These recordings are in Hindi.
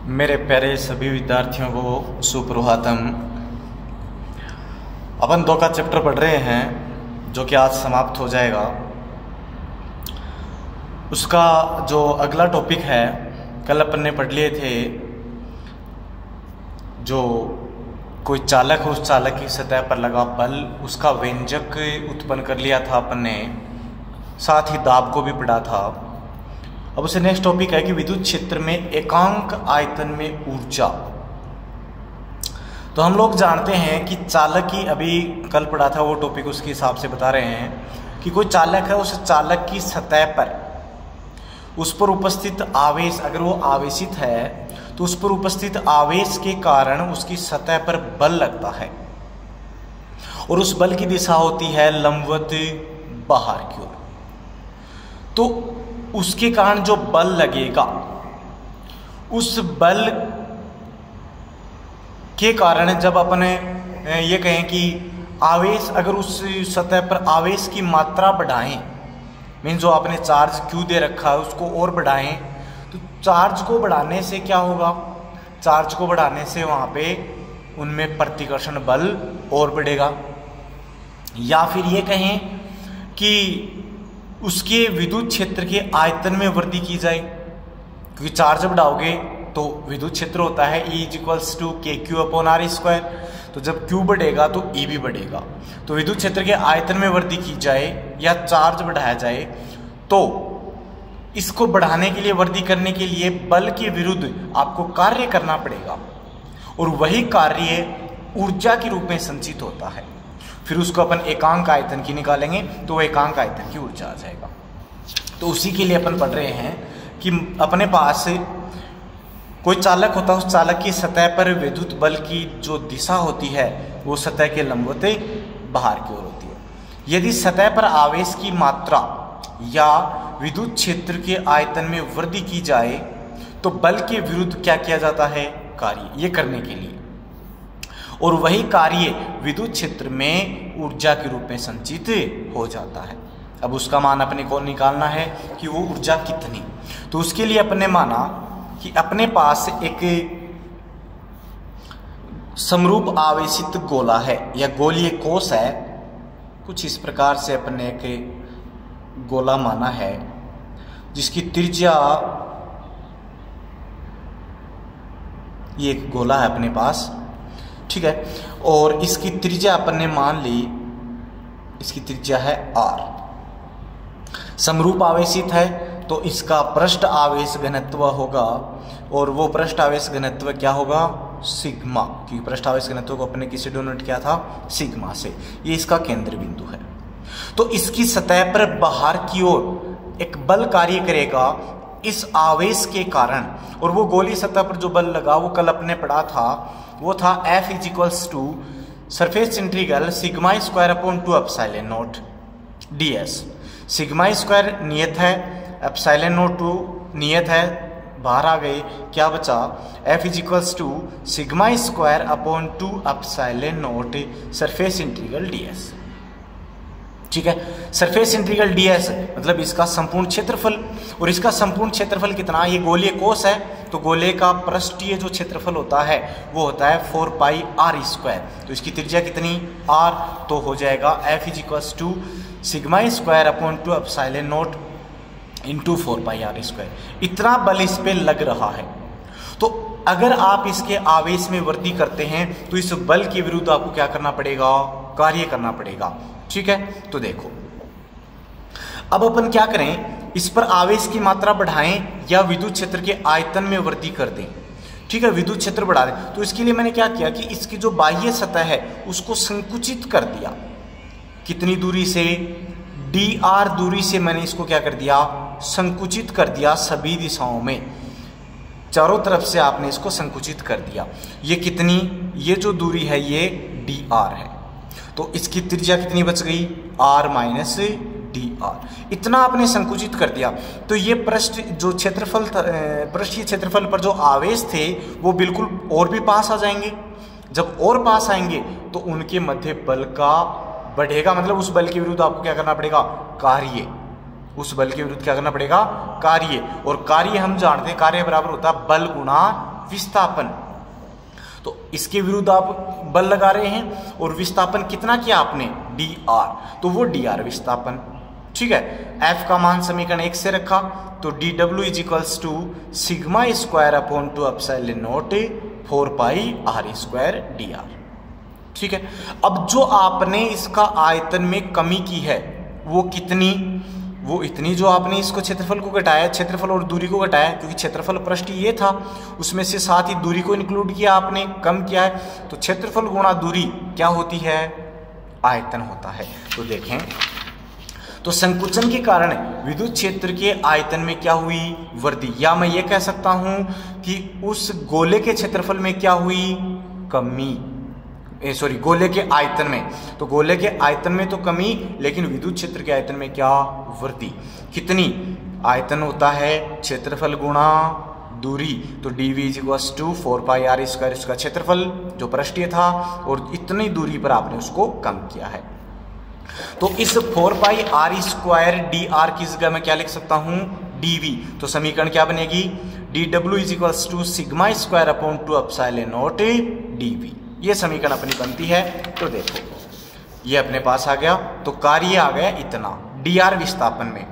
मेरे प्यारे सभी विद्यार्थियों को सुप्रभातम। अपन 2 का चैप्टर पढ़ रहे हैं जो कि आज समाप्त हो जाएगा। उसका जो अगला टॉपिक है कल अपन ने पढ़ लिए थे, जो कोई चालक है उस चालक की सतह पर लगा बल, उसका व्यंजक उत्पन्न कर लिया था अपन ने, साथ ही दाब को भी पढ़ा था। अब उसे नेक्स्ट टॉपिक है कि विद्युत क्षेत्र में एकांक आयतन में ऊर्जा। तो हम लोग जानते हैं कि चालक की, अभी कल पढ़ा था वो टॉपिक, उसके हिसाब से बता रहे हैं कि कोई चालक है, उस चालक की सतह पर उस पर उपस्थित आवेश, अगर वो आवेशित है तो उस पर उपस्थित आवेश के कारण उसकी सतह पर बल लगता है और उस बल की दिशा होती है लंबवत बाहर की ओर। तो उसके कारण जो बल लगेगा, उस बल के कारण जब अपन ये कहें कि आवेश, अगर उस सतह पर आवेश की मात्रा बढ़ाएं, मीन जो आपने चार्ज क्यू दे रखा है उसको और बढ़ाएं, तो चार्ज को बढ़ाने से क्या होगा, चार्ज को बढ़ाने से वहाँ पे उनमें प्रतिकर्षण बल और बढ़ेगा। या फिर ये कहें कि उसके विद्युत क्षेत्र के आयतन में वृद्धि की जाए, क्योंकि चार्ज बढ़ाओगे तो विद्युत क्षेत्र होता है E=KQ/R²। तो जब Q बढ़ेगा तो E भी बढ़ेगा। तो विद्युत क्षेत्र के आयतन में वृद्धि की जाए या चार्ज बढ़ाया जाए, तो इसको बढ़ाने के लिए, वृद्धि करने के लिए बल के विरुद्ध आपको कार्य करना पड़ेगा और वही कार्य ऊर्जा के रूप में संचित होता है। फिर उसको अपन एकांक आयतन की निकालेंगे तो वो एकांक आयतन की ऊर्जा आ जाएगा। तो उसी के लिए अपन पढ़ रहे हैं कि अपने पास कोई चालक होता है, उस चालक की सतह पर विद्युत बल की जो दिशा होती है वो सतह के लंबवत बाहर की ओर होती है। यदि सतह पर आवेश की मात्रा या विद्युत क्षेत्र के आयतन में वृद्धि की जाए तो बल के विरुद्ध क्या किया जाता है, कार्य, ये करने के लिए, और वही कार्य विद्युत क्षेत्र में ऊर्जा के रूप में संचित हो जाता है। अब उसका मान अपने को निकालना है कि वो ऊर्जा कितनी। तो उसके लिए अपने माना कि अपने पास एक समरूप आवेशित गोला है या गोलीय कोश है। कुछ इस प्रकार से अपने एक गोला माना है जिसकी त्रिज्या, ये एक गोला है अपने पास, ठीक है, और इसकी त्रिज्या अपन ने मान ली, इसकी त्रिज्या है R। समरूप आवेशित है तो इसका पृष्ठ आवेश घनत्व होगा, और वो पृष्ठ आवेश घनत्व क्या होगा, सिग्मा, क्योंकि पृष्ठ आवेश घनत्व को अपने किससे डिनोट किया था, सिग्मा से। ये इसका केंद्र बिंदु है। तो इसकी सतह पर बाहर की ओर एक बल कार्य करेगा इस आवेश के कारण, और वो गोली सतह पर जो बल लगा वो कल अपने पढ़ा था, वो था F=, सरफेस इंटीग्रल σ²/2ε0 ds। σ² नियत है, ε0 नियत है, बाहर आ गए, क्या बचा, F=σ² /2ε0 सरफेस इंटीग्रल ds। ठीक है, सरफेस इंटीग्रल ds मतलब इसका संपूर्ण क्षेत्रफल, और इसका संपूर्ण क्षेत्रफल कितना, ये गोलीय कोश है तो गोले का पृष्ठीय जो क्षेत्रफल होता है वो होता है 4πr²। तो इसकी त्रिज्या कितनी, r, तो हो जाएगा F=σ² /2ε0 × 4πr²। इतना बल इस पे लग रहा है। तो अगर आप इसके आवेश में वृद्धि करते हैं तो इस बल के विरुद्ध आपको क्या करना पड़ेगा, कार्य करना पड़ेगा। ठीक है, तो देखो अब अपन क्या करें, इस पर आवेश की मात्रा बढ़ाएं या विद्युत क्षेत्र के आयतन में वृद्धि कर दें। ठीक है, विद्युत क्षेत्र बढ़ा दें। तो इसके लिए मैंने क्या किया कि इसकी जो बाह्य सतह है उसको संकुचित कर दिया। कितनी दूरी से, dr दूरी से मैंने इसको क्या कर दिया, संकुचित कर दिया, सभी दिशाओं में, चारों तरफ से आपने इसको संकुचित कर दिया। ये कितनी, ये जो दूरी है ये dr है, तो इसकी त्रिज्या कितनी बच गई, r - dr। इतना आपने संकुचित कर दिया तो ये पृष्ठ जो क्षेत्रफल, पृष्ठीय क्षेत्रफल पर जो आवेश थे वो बिल्कुल और भी पास आ जाएंगे। जब और पास आएंगे तो उनके मध्य बल का बढ़ेगा, मतलब उस बल के विरुद्ध आपको क्या करना पड़ेगा, कार्य, उस बल के विरुद्ध क्या करना पड़ेगा, कार्य। और कार्य हम जानते हैं, कार्य बराबर होता है बल गुणा विस्थापन, तो इसके विरुद्ध आप बल लगा रहे हैं और विस्थापन कितना किया आपने, dr, तो वो dr विस्थापन। ठीक है, F का मान समीकरण 1 से रखा, तो dw is equals to sigma square upon 2 epsilon naught 4 pi r square dr। ठीक है, अब जो आपने इसका आयतन में कमी की है वो कितनी, वो इतनी जो आपने इसको क्षेत्रफल को घटाया, क्षेत्रफल और दूरी को घटाया, क्योंकि क्षेत्रफल पृष्ठ ये था, उसमें से साथ ही दूरी को इंक्लूड किया आपने, कम किया है, तो क्षेत्रफल गुणा दूरी क्या होती है, आयतन होता है। तो देखें, तो संकुचन के कारण विद्युत क्षेत्र के आयतन में क्या हुई, वृद्धि, या मैं ये कह सकता हूं कि उस गोले के क्षेत्रफल में क्या हुई, कमी, गोले के आयतन में, तो गोले के आयतन में तो कमी, लेकिन विद्युत क्षेत्र के आयतन में क्या, वृद्धि। कितनी, आयतन होता है क्षेत्रफल गुणा दूरी, तो dv is equals to 4 pi r square, इसका क्षेत्रफल जो पृष्ठीय था और इतनी दूरी पर आपने उसको कम किया है। तो इस 4 पाई r स्क्वायर dr की जगह मैं क्या लिख सकता हूं, dv, तो समीकरण क्या बनेगी, dw is equals to sigma square upon 2 epsilon naught dv, ये समीकरण अपनी बनती है। तो देखो ये अपने पास आ गया, तो कार्य आ गया इतना dr विस्थापन में।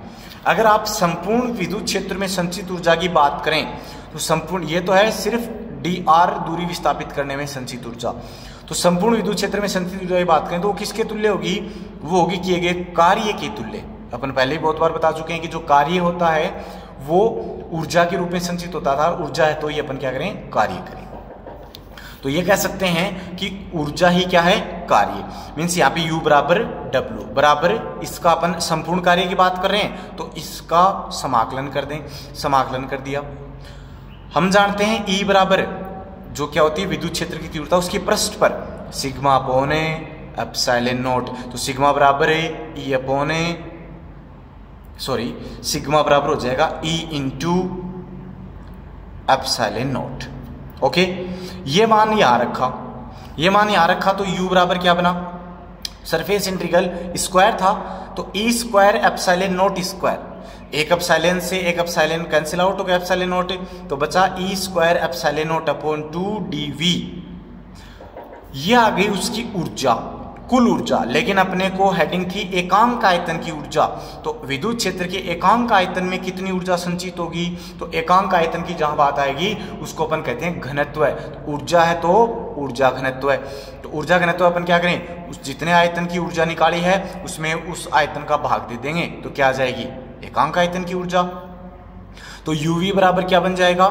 अगर आप संपूर्ण विद्युत क्षेत्र में संचित ऊर्जा की बात करें तो संपूर्ण, ये तो है सिर्फ dr दूरी विस्थापित करने में संचित ऊर्जा, तो संपूर्ण विद्युत क्षेत्र में संचित ऊर्जा की बात करें तो वो किसके तुल्य होगी, वो होगी किए गए कार्य के तुल्य। अपन पहले ही बहुत बार बता चुके हैं कि जो कार्य होता है वो ऊर्जा के रूप में संचित होता था, ऊर्जा है तो ये अपन क्या करें, कार्य करें। तो ये कह सकते हैं कि ऊर्जा ही क्या है, कार्य, मीन्स यहाँ पे U बराबर W बराबर, इसका अपन संपूर्ण कार्य की बात कर रहे हैं तो इसका समाकलन कर दें, समाकलन कर दिया। हम जानते हैं E बराबर जो क्या होती है, विद्युत क्षेत्र की तीव्रता उसकी पृष्ठ पर सिग्मा अपॉन एप्सिलॉन नॉट, तो सिग्मा बराबर है E अपॉन, सिग्मा बराबर हो जाएगा E into epsilon not. Okay, ये मान यहां रखा, ये मान यहां रखा, तो U बराबर क्या बना, सरफेस इंटीग्रल स्क्वायर था तो E square epsilon not square, एक एप्सिलॉन से एक एप्सिलॉन कैंसिल आउट हो गया, एप्सिलॉन नॉट, तो बचा E square epsilon naught upon 2 dV, ये आ गई उसकी ऊर्जा, कुल ऊर्जा। लेकिन अपने को हेडिंग थी एकांक आयतन की ऊर्जा, तो विद्युत क्षेत्र के एकांक आयतन में कितनी ऊर्जा संचित होगी, तो एकांक आयतन की जहां बात आएगी उसको अपन कहते हैं घनत्व है, तो ऊर्जा है तो ऊर्जा घनत्व है, तो ऊर्जा घनत्व अपन क्या करें, उस जितने आयतन की ऊर्जा निकाली है उसमें उस आयतन का भाग दे देंगे, तो क्या आ जाएगी, एकांक आयतन की ऊर्जा। तो UV बराबर क्या बन जाएगा,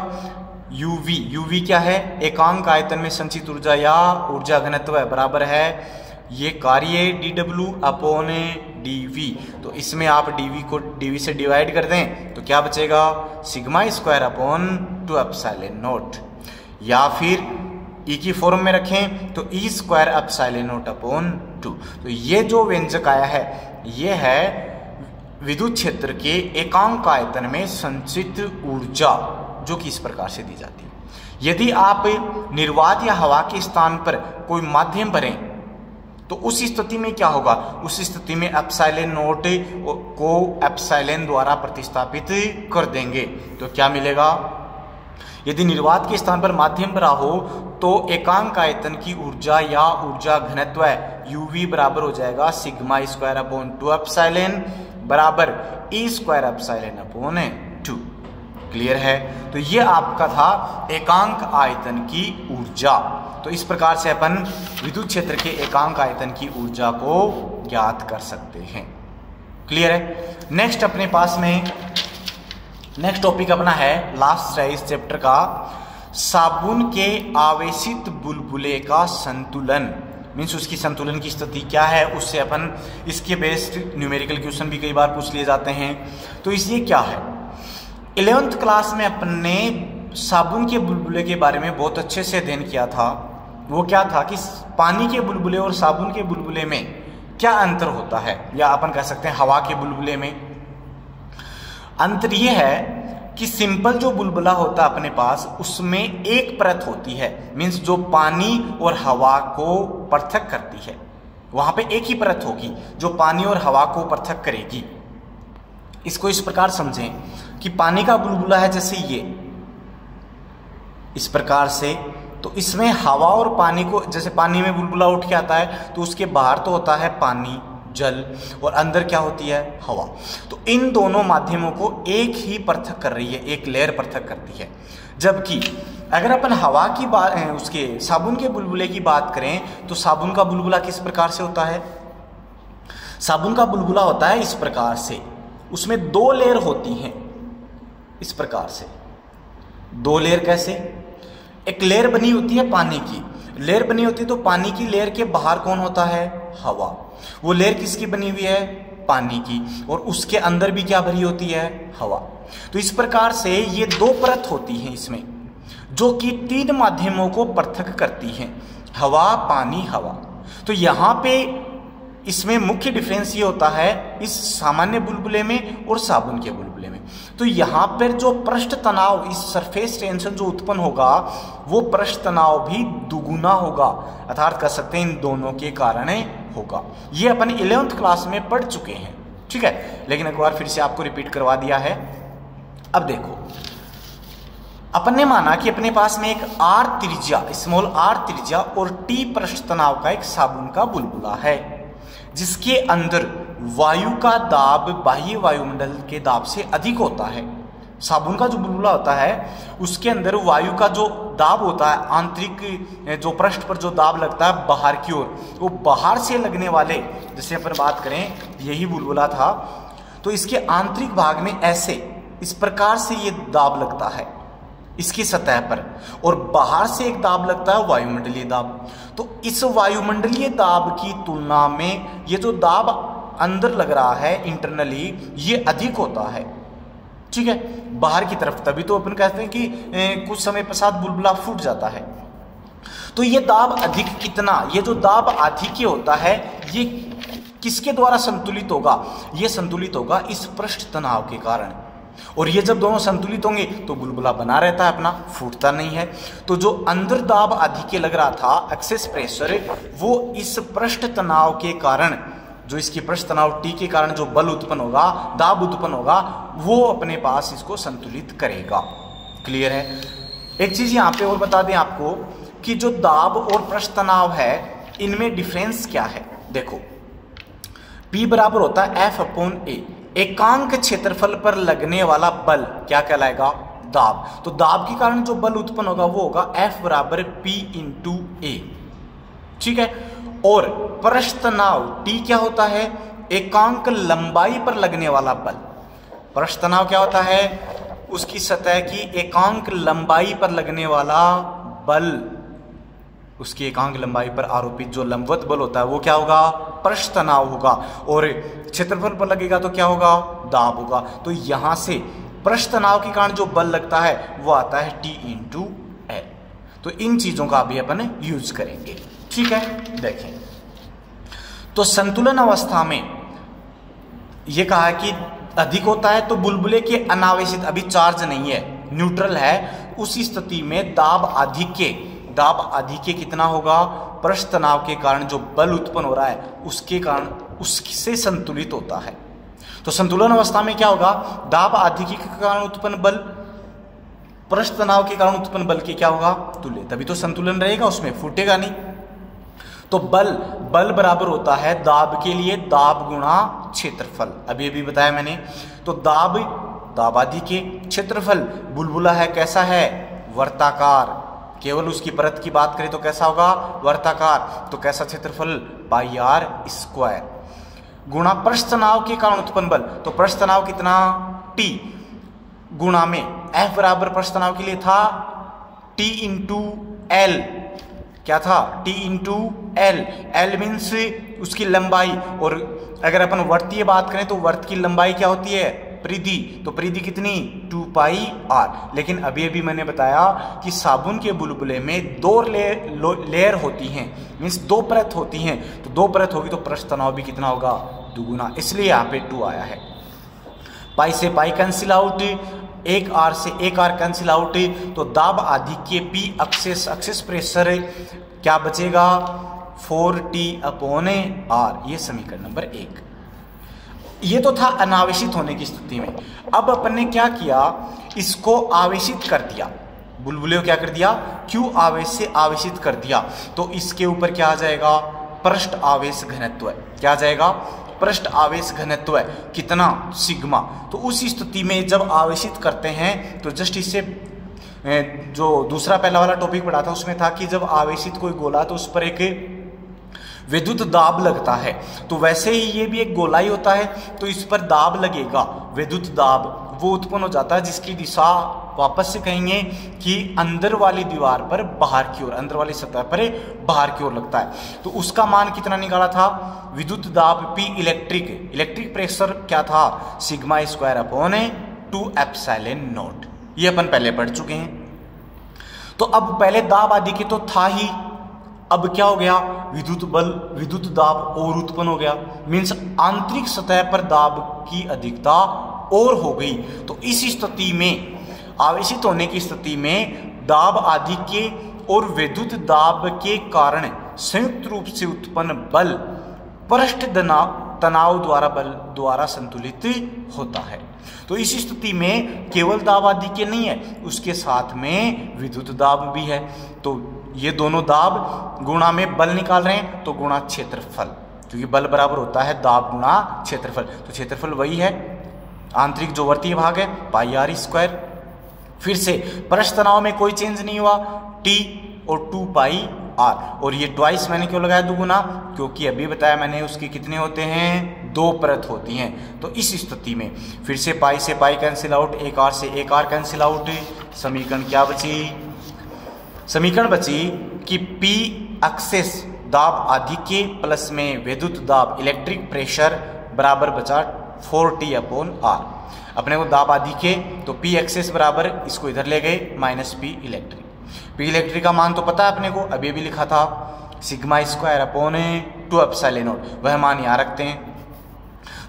UV क्या है, एकांक आयतन में संचित ऊर्जा या ऊर्जा घनत्व है, बराबर है ये कार्य dW अपॉन dV, तो इसमें आप dV को dV से डिवाइड कर दें तो क्या बचेगा, sigma square upon 2 epsilon not, या फिर E की फॉर्म में रखें तो E square epsilon naught upon 2। तो ये जो व्यंजक आया है ये है विद्युत क्षेत्र के एकांक आयतन में संचित ऊर्जा, जो कि इस प्रकार से दी जाती है। यदि आप निर्वात या हवा के स्थान पर कोई माध्यम भरें तो उस स्थिति में क्या होगा, उस स्थिति में एप्सिलॉन नॉट को एप्सिलॉन द्वारा प्रतिस्थापित कर देंगे, तो क्या मिलेगा, यदि निर्वात के स्थान पर माध्यम भरा हो तो एकांक आयतन की ऊर्जा या ऊर्जा घनत्व UV बराबर हो जाएगा सिग्मा स्क्वायर अपॉन 2 एप्सिलॉन बराबर E square epsilon upon 2। Clear है, तो ये आपका था एकांक आयतन की ऊर्जा। तो इस प्रकार से अपन विद्युत क्षेत्र के एकांक आयतन की ऊर्जा को ज्ञात कर सकते हैं। क्लियर है। नेक्स्ट अपने पास में नेक्स्ट टॉपिक अपना है, लास्ट है इस चैप्टर का, साबुन के आवेशित बुलबुले का संतुलन, मीन्स उसकी संतुलन की स्थिति क्या है, उससे अपन इसके बेस्ड न्यूमेरिकल क्वेश्चन भी कई बार पूछ लिए जाते हैं। तो इसलिए क्या है, 11th क्लास में अपन ने साबुन के बुलबुले के बारे में बहुत अच्छे से अध्ययन किया था। वो क्या था कि पानी के बुलबुले और साबुन के बुलबुले में क्या अंतर होता है, या अपन कह सकते हैं हवा के बुलबुले में। अंतर ये है कि सिंपल जो बुलबुला होता है अपने पास उसमें एक परत होती है, मीन्स जो पानी और हवा को पृथक करती है, वहां पे एक ही परत होगी जो पानी और हवा को पृथक करेगी। इसको इस प्रकार समझें कि पानी का बुलबुला है जैसे ये, इस प्रकार से। तो इसमें हवा और पानी को, जैसे पानी में बुलबुला उठ के आता है तो उसके बाहर तो होता है पानी, जल, और अंदर क्या होती है, हवा। तो इन दोनों माध्यमों को एक ही पृथक कर रही है, एक लेयर पृथक करती है। जबकि अगर अपन हवा की बात, उसके साबुन के बुलबुले की बात करें तो साबुन का बुलबुला किस प्रकार से होता है, साबुन का बुलबुला होता है इस प्रकार से, उसमें 2 लेयर होती हैं, इस प्रकार से 2 लेयर। कैसे, एक लेयर बनी होती है पानी की, लेयर बनी होती है तो पानी की लेयर के बाहर कौन होता है, हवा। वो लेयर किसकी बनी हुई है, पानी की, और उसके अंदर भी क्या भरी होती है, हवा। तो इस प्रकार से ये 2 परत होती हैं इसमें, जो कि 3 माध्यमों को पृथक करती हैं, हवा, पानी, हवा। तो यहाँ पे इसमें मुख्य डिफरेंस ये होता है इस सामान्य बुलबुले में और साबुन के बुलबुले में। तो यहाँ पर जो पृष्ठ तनाव, इस सरफेस टेंशन जो उत्पन्न होगा, वो पृष्ठ तनाव भी दुगुना होगा, अर्थात कह सकते हैं इन दोनों के कारण होगा। ये अपन 11th क्लास में पढ़ चुके हैं, ठीक है, लेकिन एक बार फिर से आपको रिपीट करवा दिया है। अब देखो, अपन ने माना कि अपने पास में एक R त्रिज्या, स्मॉल r त्रिज्या और T पृष्ठ तनाव का एक साबुन का बुलबुला है, जिसके अंदर वायु का दाब बाह्य वायुमंडल के दाब से अधिक होता है। साबुन का जो बुलबुला होता है उसके अंदर वायु का जो दाब होता है, आंतरिक जो पृष्ठ पर जो दाब लगता है बाहर की ओर, वो बाहर से लगने वाले, जैसे अपन बात करें यही बुलबुला था, तो इसके आंतरिक भाग में ऐसे इस प्रकार से ये दाब लगता है इसकी सतह पर, और बाहर से एक दाब लगता है वायुमंडलीय दाब। तो इस वायुमंडलीय दाब की तुलना में ये जो दाब अंदर लग रहा है इंटरनली, ये अधिक होता है, ठीक है, बाहर की तरफ। तभी तो अपन कहते हैं कि कुछ समय पश्चात बुलबुला फूट जाता है। तो ये दाब अधिक कितना, ये जो दाब अधिक होता है, ये किसके द्वारा संतुलित होगा, ये संतुलित होगा इस पृष्ठ तनाव के कारण। और ये जब दोनों संतुलित होंगे तो बुलबुला बना रहता है अपना, फूटता नहीं है। तो जो अंदर दाब अधिक लग रहा था, एक्सेस प्रेशर, वो इस पृष्ठ तनाव के कारण, जो इसकी पृष्ठ तनाव T के कारण जो बल उत्पन्न होगा, दाब उत्पन्न होगा, वो अपने पास इसको संतुलित करेगा। क्लियर है। एक चीज यहाँ पे और बता दें आपको कि जो दाब और पृष्ठ तनाव है, इनमें डिफरेंस क्या है। देखो, P बराबर होता है F/A, एकांक क्षेत्रफल पर लगने वाला बल क्या कहलाएगा, दाब। तो दाब के कारण जो बल उत्पन्न होगा वो होगा F बराबर P × A, ठीक है। और पृष्ठ तनाव T क्या होता है, एकांक लंबाई पर लगने वाला बल। पृष्ठ तनाव क्या होता है, उसकी सतह की एकांक लंबाई पर लगने वाला बल, उसकी एकांक लंबाई पर आरोपित जो लंबवत बल होता है वो क्या होगा, पृष्ठ तनाव होगा। और क्षेत्रफल पर लगेगा तो क्या होगा, दाब होगा। तो यहां से पृष्ठ तनाव के कारण जो बल लगता है वो आता है T × L। तो इन चीजों का भी अपन यूज करेंगे, ठीक है। देखें, तो संतुलन अवस्था में ये कहा कि अधिक होता है, तो बुलबुले के अनावेशित, अभी चार्ज नहीं है, न्यूट्रल है, उस स्थिति में दाब अधिक कितना होगा, पृष्ठ तनाव के कारण जो बल उत्पन्न हो रहा है उसके कारण उससे संतुलित होता है। तो संतुलन अवस्था में क्या होगा, दाब अधिक के कारण उत्पन्न बल पृष्ठ तनाव के कारण उत्पन्न बल के क्या होगा, तुल्य, तभी तो संतुलन रहेगा, उसमें फूटेगा नहीं। तो बल बराबर होता है दाब के लिए दाब गुणा क्षेत्रफल, अभी बताया मैंने। तो दाब अधिक के, क्षेत्रफल, बुलबुला है कैसा है, वर्ताकार, केवल उसकी परत की बात करें तो कैसा होगा, वर्ताकार, तो कैसा क्षेत्रफल, πr², गुणा पृष्ठ तनाव के कारण उत्पन्न बल। तो पृष्ठ तनाव कितना, T, गुणा में F बराबर पृष्ठ तनाव के लिए था T × L, क्या था, T × L, L मीन्स उसकी लंबाई। और अगर अपन वर्त की बात करें तो वर्त की लंबाई क्या होती है, परिधि, तो परिधि कितनी, 2πr। लेकिन अभी मैंने बताया कि साबुन के बुलबुले में 2 लेयर होती हैं, मीन्स 2 परत होती हैं। तो 2 परत होगी तो पृष्ठ तनाव भी कितना होगा, दुगुना, इसलिए यहाँ पे 2 आया है। पाई से पाई कैंसिल आउट, 1r से 1r कैंसिल आउट, तो दाब अधिक के P एक्सेस प्रेशर क्या बचेगा, 4T/R। ये समीकरण नंबर 1। ये तो था अनावेशित होने की स्थिति में। अब अपन ने क्या किया, इसको आवेशित कर दिया। बुलबुले को क्या कर दिया, Q आवेश से आवेशित कर दिया, तो इसके ऊपर क्या आ जाएगा, पृष्ठ आवेश घनत्व है। क्या आ जाएगा, पृष्ठ आवेश घनत्व है, कितना, सिग्मा। तो उस स्थिति में जब आवेशित करते हैं तो जस्ट इससे जो दूसरा पहला वाला टॉपिक पढ़ा था उसमें था कि जब आवेशित कोई गोला तो उस पर एक विद्युत दाब लगता है, तो वैसे ही ये भी एक गोला ही होता है, तो इस पर दाब लगेगा, विद्युत दाब वो उत्पन्न हो जाता है, जिसकी दिशा वापस से कहेंगे कि अंदर वाली दीवार पर बाहर की ओर, अंदर वाली सतह पर बाहर की ओर लगता है। तो उसका मान कितना निकाला था, विद्युत दाब P इलेक्ट्रिक प्रेशर क्या था, sigma square upon 2 epsilon naught. ये अपन पहले पढ़ चुके हैं। तो अब पहले दाब आदि के तो था ही, अब क्या हो गया, विद्युत बल, विद्युत दाब और उत्पन्न हो गया, मीन्स आंतरिक सतह पर दाब की अधिकता और हो गई। तो इस स्थिति में, आवेशित होने की स्थिति में दाब आदि के और विद्युत दाब के कारण संयुक्त रूप से उत्पन्न बल पृष्ठ तनाव द्वारा संतुलित होता है। तो इस स्थिति में केवल दाब आदि के नहीं है, उसके साथ में विद्युत दाब भी है। तो ये दोनों दाब गुणा में बल निकाल रहे हैं, तो गुणा क्षेत्रफल, क्योंकि बल बराबर होता है दाब गुणा क्षेत्रफल। तो क्षेत्रफल वही है, आंतरिक जो वर्तीय भाग है पाई आर स्क्वायर। फिर से पृष्ठ तनाव में कोई चेंज नहीं हुआ, T और 2 पाई आर, और ये ट्वाइस मैंने क्यों लगाया दुगुना, क्योंकि अभी बताया मैंने उसके कितने होते हैं, 2 परत होती हैं। तो इस स्थिति में फिर से पाई से पाई कैंसिल आउट, एक आर से एक आर कैंसिल आउट, समीकरण क्या बची, समीकरण बची कि P एक्सेस दाब आदि के प्लस में विद्युत दाब इलेक्ट्रिक प्रेशर बराबर बचा 4T अपॉन आर। अपने को दाब आदि के, तो P एक्सेस बराबर, इसको इधर ले गए, minus P electric. P electric का मान तो पता है अपने को, अभी भी लिखा था, sigma square upon 2 epsilon not, वह मान यहाँ रखते हैं।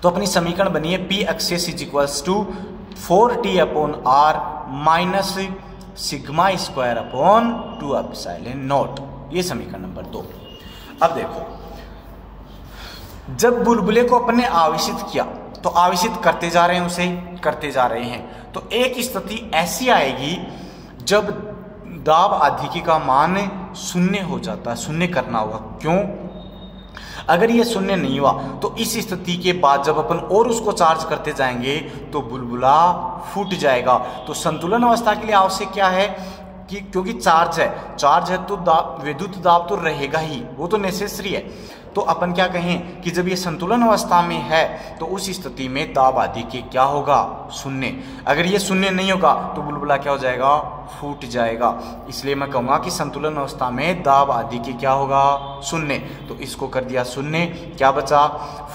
तो अपनी समीकरण बनी है P excess is equals to 4T upon R minus sigma square upon 2 epsilon naught. ये समीकरण नंबर 2। अब देखो, जब बुलबुले को अपने आवेशित किया, तो आवेशित करते जा रहे हैं, उसे करते जा रहे हैं, तो एक स्थिति ऐसी आएगी जब दाब आधिक्य का मान शून्य हो जाता है, शून्य करना होगा। क्यों, अगर ये शून्य नहीं हुआ तो इस स्थिति के बाद जब अपन और उसको चार्ज करते जाएंगे तो बुलबुला फूट जाएगा। तो संतुलन अवस्था के लिए आवश्यक क्या है कि क्योंकि चार्ज है तो विद्युत दाब तो रहेगा ही, वो तो नेसेसरी है। तो अपन क्या कहें कि जब ये संतुलन अवस्था में है तो उस स्थिति में दाब आदि के क्या होगा, शून्य। अगर ये शून्य नहीं होगा तो बुलबुला क्या हो जाएगा, फूट जाएगा। इसलिए मैं कहूँगा कि संतुलन अवस्था में दाब आदि के क्या होगा, शून्य। तो इसको कर दिया शून्य, क्या बचा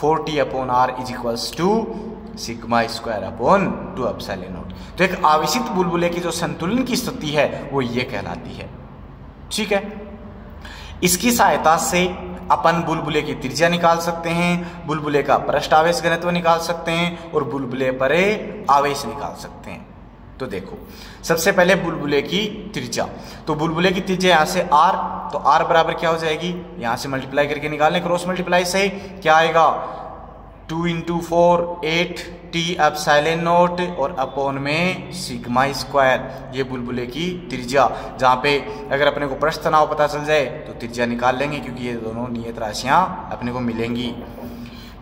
4T upon R is equals to sigma square upon 2 epsilon naught. तो एक आवेशित बुलबुले की जो संतुलन की स्थिति है वो ये कहलाती है। ठीक है, इसकी सहायता से अपन बुलबुले की त्रिज्या निकाल सकते हैं, बुलबुले का पृष्ठ आवेश घनत्व निकाल सकते हैं और बुलबुले पर आवेश निकाल सकते हैं। तो देखो, सबसे पहले बुलबुले की त्रिज्या, तो बुलबुले की त्रिज्या यहाँ से r, तो r बराबर क्या हो जाएगी, यहाँ से मल्टीप्लाई करके निकालने, क्रॉस मल्टीप्लाई से क्या आएगा 2 × 4 8T एप्सिलॉन नॉट और अपॉन में सिग्मा स्क्वायर, ये बुलबुले की त्रिज्या। जहाँ पे अगर अपने को पृष्ठ तनाव पता चल जाए तो त्रिज्या निकाल लेंगे, क्योंकि ये दोनों नियत राशियाँ अपने को मिलेंगी।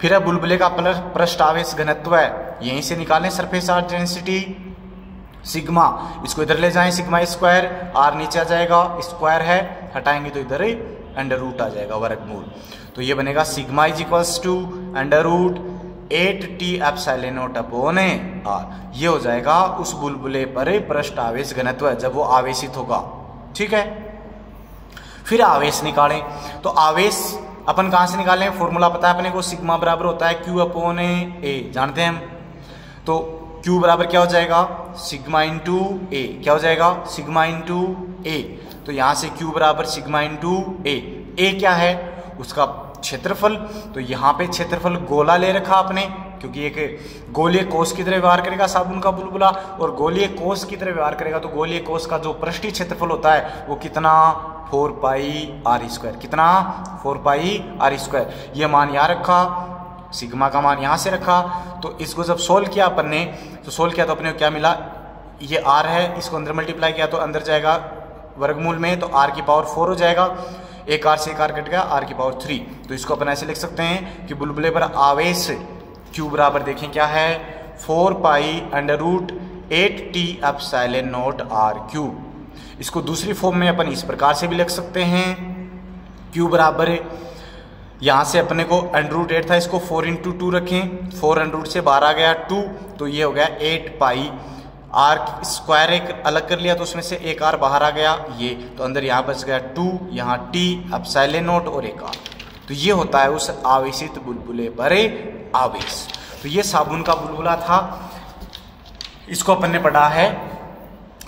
फिर अब बुलबुले का पृष्ठ आवेश घनत्व है, यहीं से निकालें सरफेस चार्ज डेंसिटी सिग्मा, इसको इधर ले जाएं सिग्मा स्क्वायर, आर नीचे आ जाएगा, स्क्वायर है हटाएंगे तो इधर अंडर रूट आ जाएगा, वर्गमूल। तो ये बनेगा sigma is equals to under root 8T epsilon naught upon R. ये हो जाएगा उस बुलबुले पर पृष्ठ आवेश घनत्व जब वो आवेशित होगा। ठीक है, फिर आवेश निकालें, तो आवेश अपन कहाँ से निकालें, फॉर्मूला पता है अपने को, सिग्मा बराबर होता है Q अपॉन A, जानते हैं हम। तो Q बराबर क्या हो जाएगा, सिग्मा इंटू A, क्या हो जाएगा सिग्मा इंटू A। तो यहाँ से Q बराबर सिग्मा इंटू A, A क्या है उसका क्षेत्रफल। तो यहाँ पे क्षेत्रफल गोला ले रखा आपने, क्योंकि एक गोलीय कोष की तरह व्यवहार करेगा साबुन का बुलबुला, और गोलीय कोष की तरह व्यवहार करेगा तो गोलीय कोष का जो पृष्ठीय क्षेत्रफल होता है वो कितना 4 पाई आर स्क्वायर, कितना 4 पाई आर स्क्वायर। ये मान यहाँ रखा, सिग्मा का मान यहाँ से रखा। तो इसको जब सोल्व किया अपन ने, तो सोल्व किया तो अपने को क्या मिला, ये r है, इसको अंदर मल्टीप्लाई किया तो अंदर जाएगा वर्गमूल में, तो r की पावर 4 हो जाएगा, एक r से एक r कट गया, r की पावर 3। तो इसको अपन ऐसे लिख सकते हैं कि बुलबुले पर आवेश q बराबर देखें क्या है 4 pi under root 8t epsilon naught r3। इसको दूसरी फॉर्म में अपन इस प्रकार से भी लिख सकते हैं, q बराबर यहाँ से अपने को अंडर रूट 8 था, इसको 4 इंटू 2 रखें, 4 अंडर रूट से बाहर आ गया 2, तो ये हो गया 8 पाई, आर स्क्वायर एक अलग कर लिया तो उसमें से एक आर बाहर आ गया ये, तो अंदर यहाँ बच गया 2, यहाँ टी एप्सिलॉन नॉट और एक आर। तो ये होता है उस आवेशित बुलबुले पर आवेश। तो ये साबुन का बुलबुला था, इसको अपन ने पढ़ा है।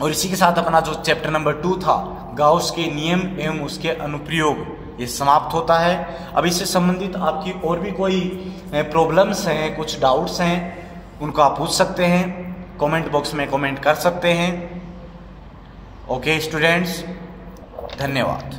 और इसी के साथ अपना जो चैप्टर नंबर 2 था गाउस के नियम एवं उसके अनुप्रयोग, ये समाप्त होता है। अब इससे संबंधित आपकी और भी कोई प्रॉब्लम्स हैं, कुछ डाउट्स हैं, उनको आप पूछ सकते हैं, कमेंट बॉक्स में कमेंट कर सकते हैं। ओके स्टूडेंट्स, धन्यवाद।